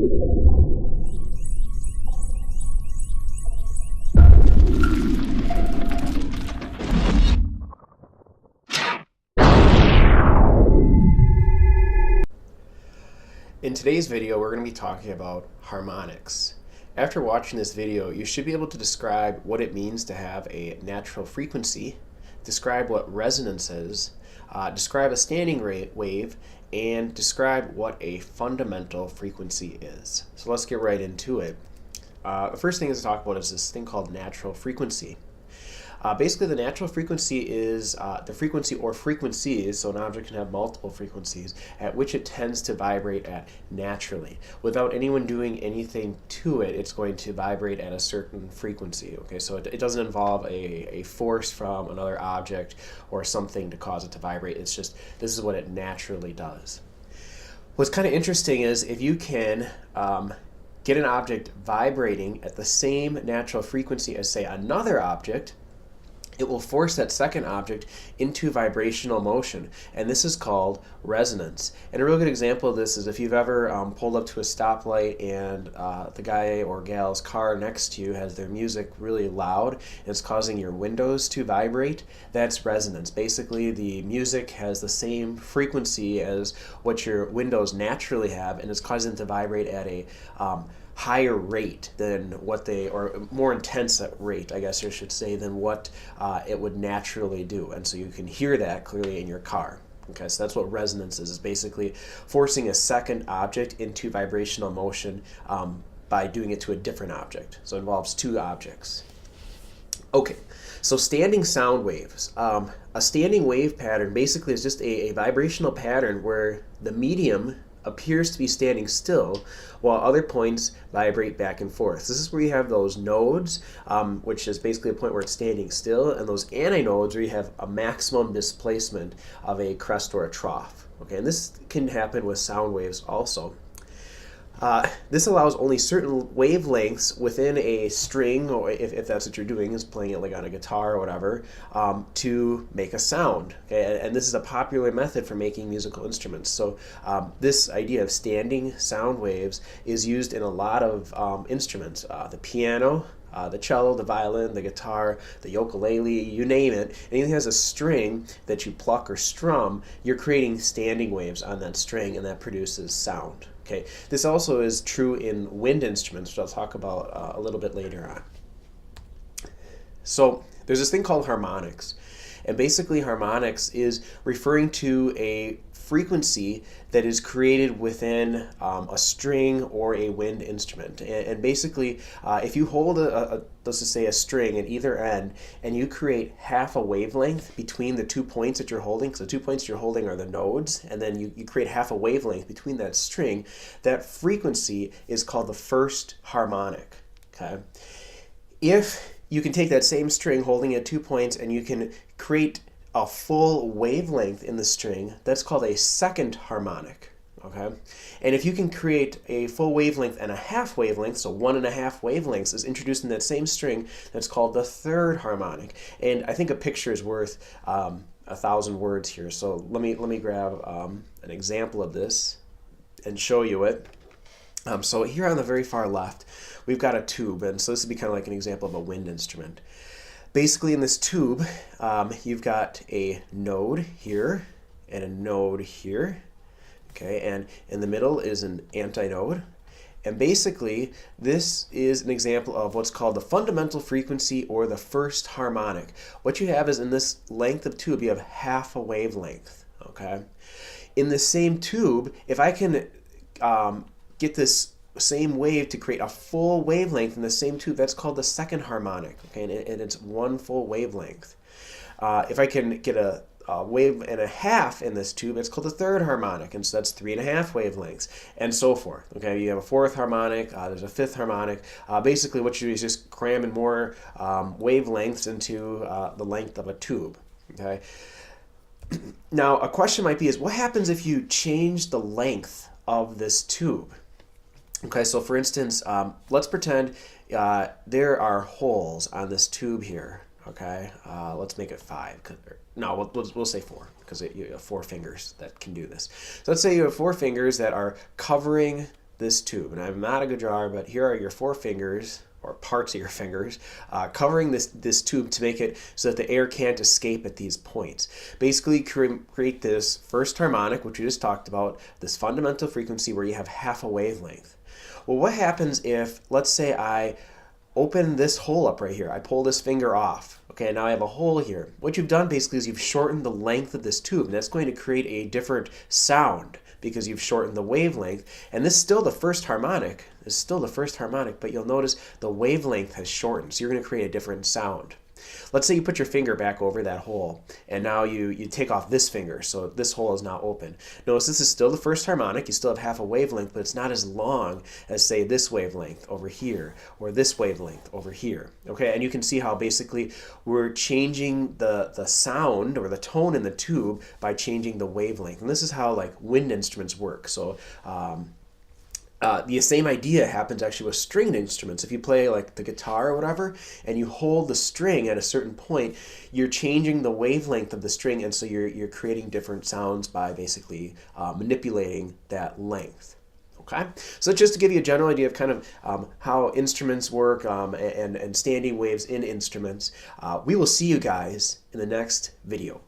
In today's video, we're going to be talking about harmonics. After watching this video, you should be able to describe what it means to have a natural frequency, describe what resonance is, describe a standing wave, and describe what a fundamental frequency is. So let's get right into it. The first thing to talk about is this thing called natural frequency. Basically, the natural frequency is the frequency or frequencies, so an object can have multiple frequencies, at which it tends to vibrate at naturally. Without anyone doing anything to it, it's going to vibrate at a certain frequency. Okay, so it doesn't involve a force from another object or something to cause it to vibrate. It's just, this is what it naturally does. What's kind of interesting is if you can get an object vibrating at the same natural frequency as, say, another object, it will force that second object into vibrational motion, and this is called resonance. And a real good example of this is if you've ever pulled up to a stoplight and the guy or gal's car next to you has their music really loud and it's causing your windows to vibrate. That's resonance. Basically, the music has the same frequency as what your windows naturally have, and it's causing them to vibrate at a higher rate than what they, or more intense rate, I guess I should say, than what it would naturally do. And so you can hear that clearly in your car. Okay, so that's what resonance is basically forcing a second object into vibrational motion by doing it to a different object. So it involves two objects. Okay, so standing sound waves. A standing wave pattern basically is just a vibrational pattern where the medium appears to be standing still while other points vibrate back and forth. This is where you have those nodes, which is basically a point where it's standing still, and those antinodes where you have a maximum displacement of a crest or a trough. Okay, and this can happen with sound waves also. This allows only certain wavelengths within a string, or if that's what you're doing, is playing it like on a guitar or whatever, to make a sound. Okay? And this is a popular method for making musical instruments. So this idea of standing sound waves is used in a lot of instruments. The piano, the cello, the violin, the guitar, the ukulele, you name it. Anything that has a string that you pluck or strum, you're creating standing waves on that string, and that produces sound. Okay, this also is true in wind instruments, which I'll talk about a little bit later on. So there's this thing called harmonics, and basically harmonics is referring to a frequency that is created within a string or a wind instrument. And basically, if you hold let's just say a string at either end, and you create half a wavelength between the 2 points that you're holding, because the 2 points you're holding are the nodes, and then you create half a wavelength between that string, that frequency is called the first harmonic. Okay? If you can take that same string holding at 2 points and you can create a full wavelength in the string, that's called a second harmonic. Okay, and if you can create a full wavelength and a half wavelength, so 1.5 wavelengths is introduced in that same string, that's called the third harmonic. And I think a picture is worth 1,000 words here. So let me grab an example of this and show you it. So here on the very far left, we've got a tube, and so this would be kind of like an example of a wind instrument. Basically, in this tube, you've got a node here and a node here. Okay, and in the middle is an antinode. And basically, this is an example of what's called the fundamental frequency or the first harmonic. What you have is in this length of tube, you have half a wavelength. Okay, in the same tube, if I can get this same wave to create a full wavelength in the same tube, that's called the second harmonic. Okay, and it's one full wavelength. If I can get a wave and a half in this tube, it's called the third harmonic, and so that's 3.5 wavelengths, and so forth. Okay, you have a fourth harmonic, there's a fifth harmonic. Basically, what you do is just cramming more wavelengths into the length of a tube. Okay. Now, a question might be is, what happens if you change the length of this tube? Okay, so for instance, let's pretend there are holes on this tube here. Okay, let's make it 5. No, we'll say 4, because you have 4 fingers that can do this. So let's say you have 4 fingers that are covering this tube. And I'm not a good drawer, but here are your 4 fingers, or parts of your fingers, covering this tube to make it so that the air can't escape at these points. Basically create this first harmonic, which we just talked about, this fundamental frequency where you have half a wavelength. Well, what happens if, let's say I open this hole up right here, I pull this finger off. Okay, now I have a hole here. What you've done basically is you've shortened the length of this tube, and that's going to create a different sound because you've shortened the wavelength. And this is still the first harmonic. This is still the first harmonic, but you'll notice the wavelength has shortened, so you're going to create a different sound. Let's say you put your finger back over that hole, and now you take off this finger, so this hole is now open. Notice this is still the first harmonic. You still have half a wavelength, but it's not as long as, say, this wavelength over here, or this wavelength over here. Okay, and you can see how basically we're changing the sound or the tone in the tube by changing the wavelength. And this is how like wind instruments work. So the same idea happens actually with stringed instruments. If you play like the guitar or whatever, and you hold the string at a certain point, you're changing the wavelength of the string, and so you're creating different sounds by basically manipulating that length. Okay, so just to give you a general idea of kind of how instruments work and standing waves in instruments, we will see you guys in the next video.